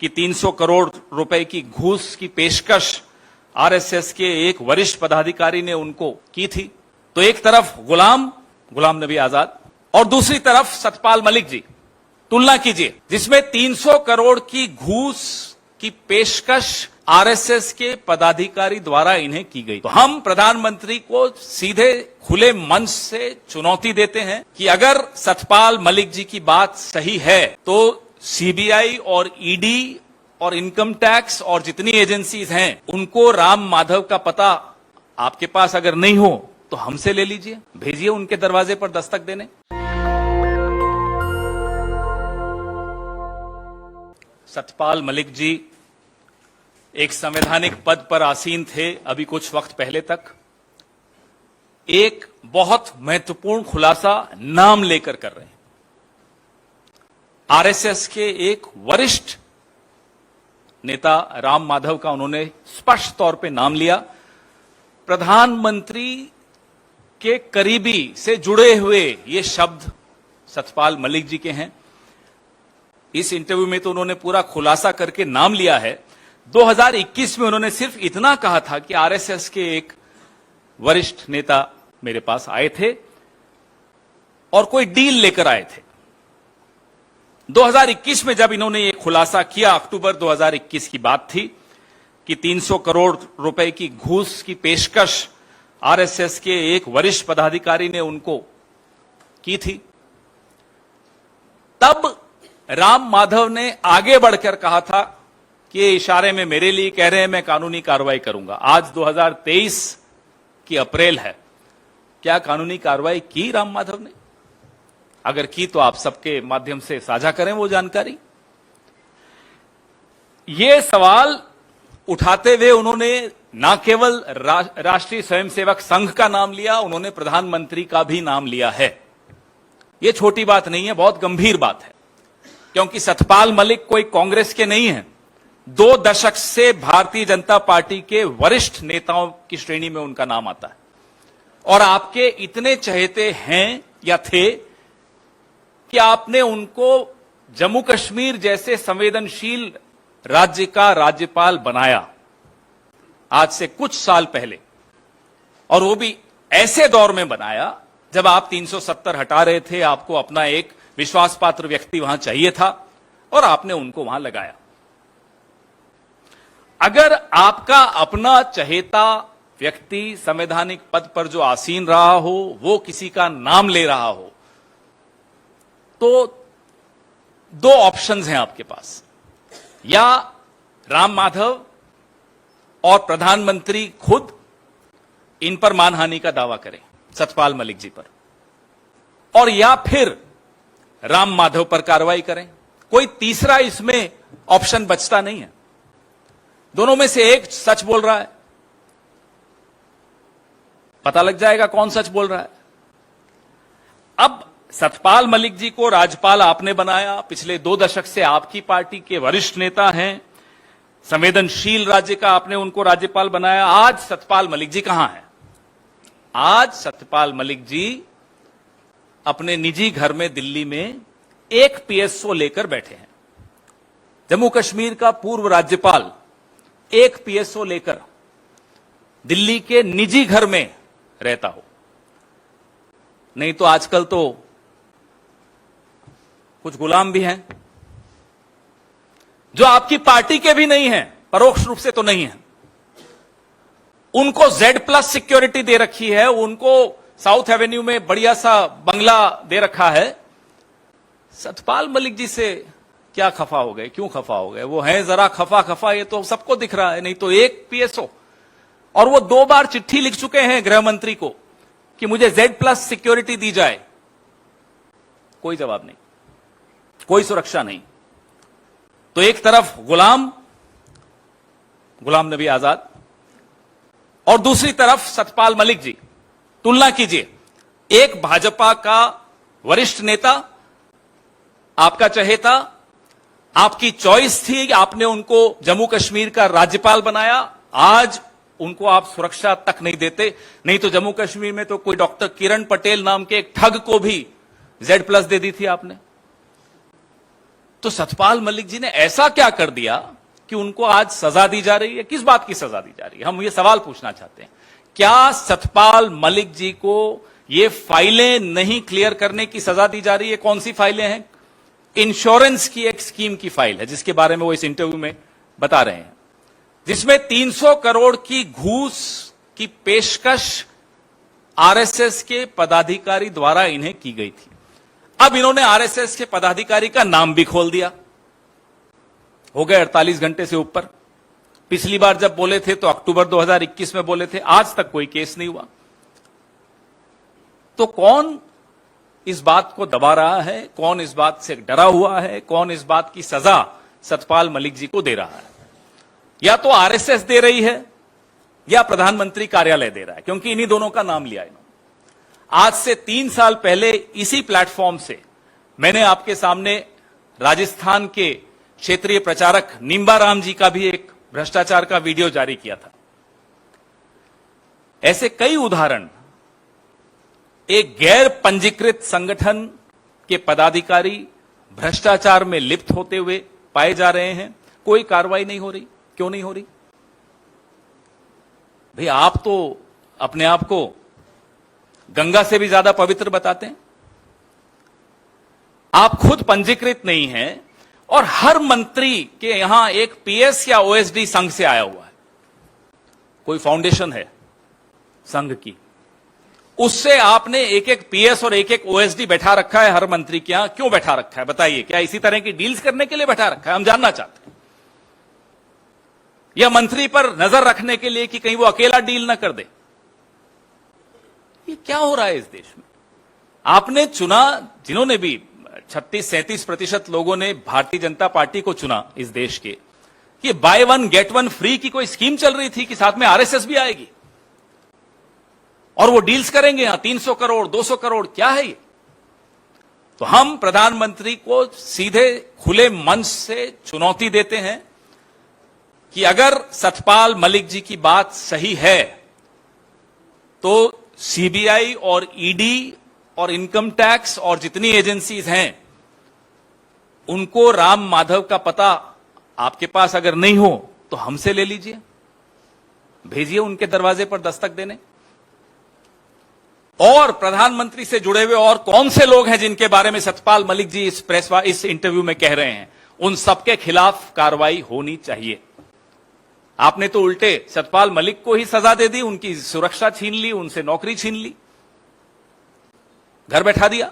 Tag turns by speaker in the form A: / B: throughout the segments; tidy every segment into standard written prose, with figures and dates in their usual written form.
A: कि 300 करोड़ रुपए की घूस की पेशकश आरएसएस के एक वरिष्ठ पदाधिकारी ने उनको की थी। तो एक तरफ गुलाम नबी आजाद और दूसरी तरफ सतपाल मलिक जी। तुलना कीजिए, जिसमें 300 करोड़ की घूस की पेशकश आरएसएस के पदाधिकारी द्वारा इन्हें की गई। तो हम प्रधानमंत्री को सीधे खुले मंच से चुनौती देते हैं कि अगर सतपाल मलिक जी की बात सही है तो सीबीआई और ईडी और इनकम टैक्स और जितनी एजेंसीज हैं उनको राम माधव का पता आपके पास अगर नहीं हो तो हमसे ले लीजिए, भेजिए उनके दरवाजे पर दस्तक देने। सतपाल मलिक जी एक संवैधानिक पद पर आसीन थे अभी कुछ वक्त पहले तक। एक बहुत महत्वपूर्ण खुलासा नाम लेकर कर रहे हैं। आरएसएस के एक वरिष्ठ नेता राम माधव का उन्होंने स्पष्ट तौर पे नाम लिया। प्रधानमंत्री के करीबी से जुड़े हुए ये शब्द सतपाल मलिक जी के हैं। इस इंटरव्यू में तो उन्होंने पूरा खुलासा करके नाम लिया है। 2021 में उन्होंने सिर्फ इतना कहा था कि आरएसएस के एक वरिष्ठ नेता मेरे पास आए थे और कोई डील लेकर आए थे। 2021 में जब इन्होंने ये खुलासा किया, अक्टूबर 2021 की बात थी कि 300 करोड़ रुपए की घूस की पेशकश आरएसएस के एक वरिष्ठ पदाधिकारी ने उनको की थी। तब राम माधव ने आगे बढ़कर कहा था कि ये इशारे में मेरे लिए कह रहे हैं, मैं कानूनी कार्रवाई करूंगा। आज 2023 की अप्रैल है। क्या कानूनी कार्रवाई की राम माधव ने? अगर की तो आप सबके माध्यम से साझा करें वो जानकारी। ये सवाल उठाते हुए उन्होंने न केवल राष्ट्रीय स्वयंसेवक संघ का नाम लिया, उन्होंने प्रधानमंत्री का भी नाम लिया है। यह छोटी बात नहीं है, बहुत गंभीर बात है, क्योंकि सतपाल मलिक कोई कांग्रेस के नहीं हैं। 2 दशक से भारतीय जनता पार्टी के वरिष्ठ नेताओं की श्रेणी में उनका नाम आता है और आपके इतने चहेते हैं या थे कि आपने उनको जम्मू कश्मीर जैसे संवेदनशील राज्य का राज्यपाल बनाया आज से कुछ साल पहले, और वो भी ऐसे दौर में बनाया जब आप 370 हटा रहे थे। आपको अपना एक विश्वास पात्र व्यक्ति वहां चाहिए था और आपने उनको वहां लगाया। अगर आपका अपना चहेता व्यक्ति संवैधानिक पद पर जो आसीन रहा हो वो किसी का नाम ले रहा हो तो 2 ऑप्शंस हैं आपके पास। या राम माधव और प्रधानमंत्री खुद इन पर मानहानि का दावा करें सतपाल मलिक जी पर, और या फिर राम माधव पर कार्रवाई करें। कोई तीसरा इसमें ऑप्शन बचता नहीं है। दोनों में से एक सच बोल रहा है, पता लग जाएगा कौन सच बोल रहा है। अब सतपाल मलिक जी को राज्यपाल आपने बनाया, पिछले 2 दशक से आपकी पार्टी के वरिष्ठ नेता हैं, संवेदनशील राज्य का आपने उनको राज्यपाल बनाया। आज सतपाल मलिक जी कहां हैं? आज सतपाल मलिक जी अपने निजी घर में दिल्ली में एक पीएसओ लेकर बैठे हैं। जम्मू कश्मीर का पूर्व राज्यपाल एक पीएसओ लेकर दिल्ली के निजी घर में रहता हो। नहीं तो आजकल तो कुछ गुलाम भी हैं जो आपकी पार्टी के भी नहीं हैं, परोक्ष रूप से तो नहीं है। उनको Z+ सिक्योरिटी दे रखी है, उनको साउथ एवेन्यू में बढ़िया सा बंगला दे रखा है। सतपाल मलिक जी से क्या खफा हो गए? क्यों खफा हो गए? वो हैं जरा खफा, ये तो सबको दिख रहा है। नहीं तो एक पीएसओ, और वो 2 बार चिट्ठी लिख चुके हैं गृह मंत्री को कि मुझे Z+ सिक्योरिटी दी जाए। कोई जवाब नहीं, कोई सुरक्षा नहीं। तो एक तरफ गुलाम नबी आजाद और दूसरी तरफ सतपाल मलिक जी। तुलना कीजिए, एक भाजपा का वरिष्ठ नेता, आपका चहेता, आपकी चॉइस थी, आपने उनको जम्मू कश्मीर का राज्यपाल बनाया। आज उनको आप सुरक्षा तक नहीं देते। नहीं तो जम्मू कश्मीर में तो कोई डॉक्टर किरण पटेल नाम के एक ठग को भी Z+ दे दी थी आपने। तो सतपाल मलिक जी ने ऐसा क्या कर दिया कि उनको आज सजा दी जा रही है? किस बात की सजा दी जा रही है? हम ये सवाल पूछना चाहते हैं। क्या सतपाल मलिक जी को ये फाइलें नहीं क्लियर करने की सजा दी जा रही है? कौन सी फाइलें हैं? इंश्योरेंस की एक स्कीम की फाइल है जिसके बारे में वो इस इंटरव्यू में बता रहे हैं, जिसमें 300 करोड़ की घूस की पेशकश आरएसएस के पदाधिकारी द्वारा इन्हें की गई थी। अब इन्होंने आरएसएस के पदाधिकारी का नाम भी खोल दिया। हो गए 48 घंटे से ऊपर। पिछली बार जब बोले थे तो अक्टूबर 2021 में बोले थे, आज तक कोई केस नहीं हुआ। तो कौन इस बात को दबा रहा है? कौन इस बात से डरा हुआ है? कौन इस बात की सजा सतपाल मलिक जी को दे रहा है? या तो आरएसएस दे रही है या प्रधानमंत्री कार्यालय दे रहा है, क्योंकि इन्हीं दोनों का नाम लिया इन्होंने। आज से 3 साल पहले इसी प्लेटफॉर्म से मैंने आपके सामने राजस्थान के क्षेत्रीय प्रचारक निम्बाराम जी का भी एक भ्रष्टाचार का वीडियो जारी किया था। ऐसे कई उदाहरण, एक गैर पंजीकृत संगठन के पदाधिकारी भ्रष्टाचार में लिप्त होते हुए पाए जा रहे हैं, कोई कार्रवाई नहीं हो रही। क्यों नहीं हो रही? भाई, आप तो अपने आप को गंगा से भी ज्यादा पवित्र बताते हैं। आप खुद पंजीकृत नहीं हैं और हर मंत्री के यहां एक पीएस या ओएसडी संघ से आया हुआ है, कोई फाउंडेशन है संघ की, उससे आपने एक एक पीएस और एक एक ओएसडी बैठा रखा है हर मंत्री के यहां। क्यों बैठा रखा है बताइए? क्या इसी तरह की डील्स करने के लिए बैठा रखा है? हम जानना चाहते हैं। या मंत्री पर नजर रखने के लिए कि कहीं वो अकेला डील ना कर दे? ये क्या हो रहा है इस देश में? आपने चुना, जिन्होंने भी 36-37% लोगों ने भारतीय जनता पार्टी को चुना इस देश के, ये by one get one free की कोई स्कीम चल रही थी कि साथ में आरएसएस भी आएगी और वो डील्स करेंगे यहां 300 करोड़ 200 करोड़। क्या है ये? तो हम प्रधानमंत्री को सीधे खुले मंच से चुनौती देते हैं कि अगर सतपाल मलिक जी की बात सही है तो सीबीआई और ईडी और इनकम टैक्स और जितनी एजेंसीज हैं, उनको राम माधव का पता आपके पास अगर नहीं हो तो हमसे ले लीजिए, भेजिए उनके दरवाजे पर दस्तक देने। और प्रधानमंत्री से जुड़े हुए और कौन से लोग हैं जिनके बारे में सतपाल मलिक जी इस इंटरव्यू में कह रहे हैं, उन सबके खिलाफ कार्रवाई होनी चाहिए। आपने तो उल्टे सतपाल मलिक को ही सजा दे दी, उनकी सुरक्षा छीन ली, उनसे नौकरी छीन ली, घर बैठा दिया।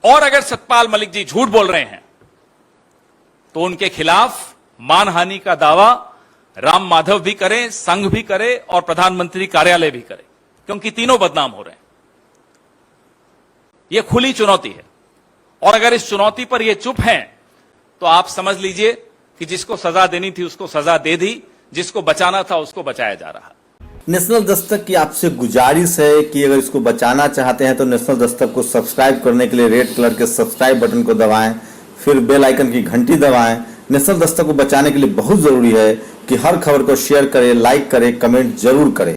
A: और अगर सतपाल मलिक जी झूठ बोल रहे हैं तो उनके खिलाफ मानहानि का दावा राम माधव भी करे, संघ भी करे और प्रधानमंत्री कार्यालय भी करे, क्योंकि तीनों बदनाम हो रहे हैं। यह खुली चुनौती है और अगर इस चुनौती पर ये चुप हैं तो आप समझ लीजिए कि जिसको सजा देनी थी उसको सजा दे दी, जिसको बचाना था उसको बचाया जा रहा।
B: नेशनल दस्तक की आपसे गुजारिश है कि अगर इसको बचाना चाहते हैं तो नेशनल दस्तक को सब्सक्राइब करने के लिए रेड कलर के सब्सक्राइब बटन को दबाएं, फिर बेल आइकन की घंटी दबाएं। नेशनल दस्तक को बचाने के लिए बहुत जरूरी है कि हर खबर को शेयर करें, लाइक करें, कमेंट जरूर करें।